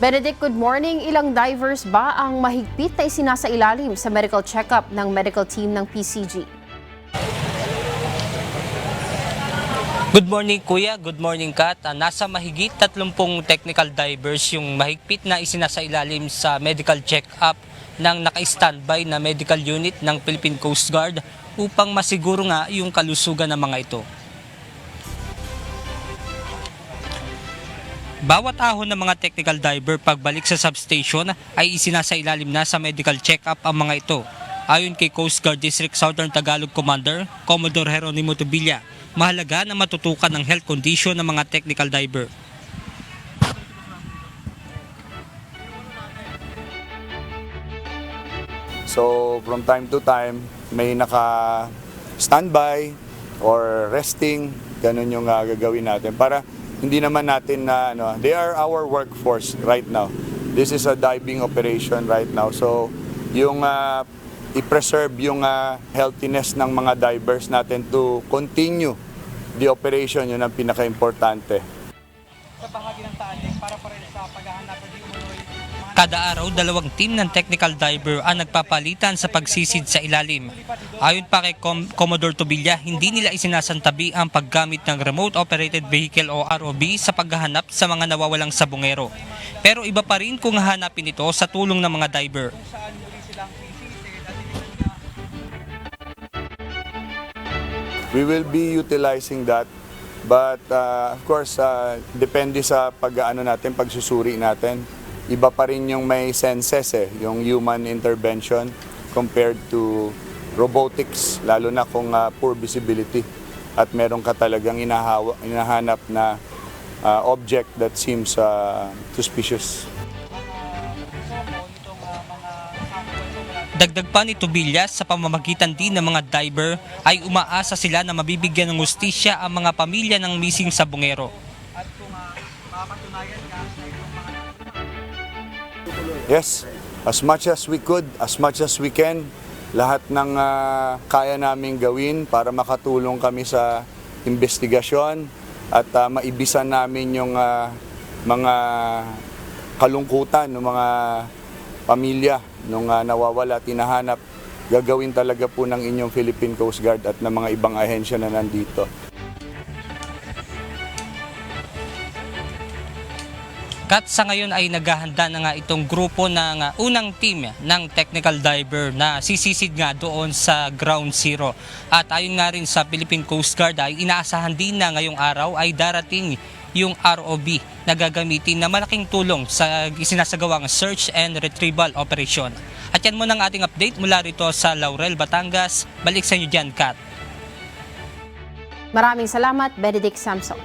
Benedict, good morning. Ilang divers ba ang mahigpit na isinasailalim sa medical check-up ng medical team ng PCG? Good morning Kuya, good morning Kat. Nasa mahigit 30 technical divers yung mahigpit na isinasailalim sa medical check-up ng naka-standby na medical unit ng Philippine Coast Guard upang masiguro nga yung kalusugan ng mga ito. Bawat ahon ng mga technical diver pagbalik sa substation ay isinasailalim na sa medical check-up ang mga ito. Ayon kay Coast Guard District Southern Tagalog Commander, Commodore Jeronimo Tobilla, mahalaga na matutukan ang health condition ng mga technical diver. So from time to time, may naka-standby or resting, ganun yung gagawin natin para hindi naman natin na they are our workforce right now. This is a diving operation right now. So yung i-preserve yung healthiness ng mga divers natin to continue the operation, yun ang pinaka-importante. Sa bahagi ng Taal, para pa rin sa paghahanap ng kada araw, 2 team ng technical diver ang nagpapalitan sa pagsisid sa ilalim. Ayon pa kay Commodore Tobilla, hindi nila isinasantabi ang paggamit ng Remote Operated Vehicle o ROV sa paghahanap sa mga nawawalang sabungero. Pero iba pa rin kung hahanapin ito sa tulong ng mga diver. We will be utilizing that, but of course, depende sa pagsusuri natin. Iba pa rin yung may senses yung human intervention compared to robotics, lalo na kung poor visibility at meron ka talagang hinahanap na object that seems suspicious. Dagdag pa ni Tobilla, sa pamamagitan din ng mga diver ay umaasa sila na mabibigyan ng hustisya ang mga pamilya ng missing sabungero. Yes, as much as we could, as much as we can, lahat ng kaya naming gawin para makatulong kami sa investigasyon at maibisan namin yung mga kalungkutan ng mga pamilya nung nawawala, tinahanap. Gagawin talaga po ng inyong Philippine Coast Guard at ng mga ibang ahensya na nandito. Kat sa ngayon ay naghahanda na nga itong grupo ng unang team ng technical diver na sisisid nga doon sa ground zero. At ayon nga rin sa Philippine Coast Guard ay inaasahan din na ngayong araw ay darating yung ROV na gagamitin na malaking tulong sa isinasagawang search and retrieval operation. At yan muna ang ating update mula rito sa Laurel, Batangas. Balik sa inyo dyan, Kat. Maraming salamat, Benedict Samson.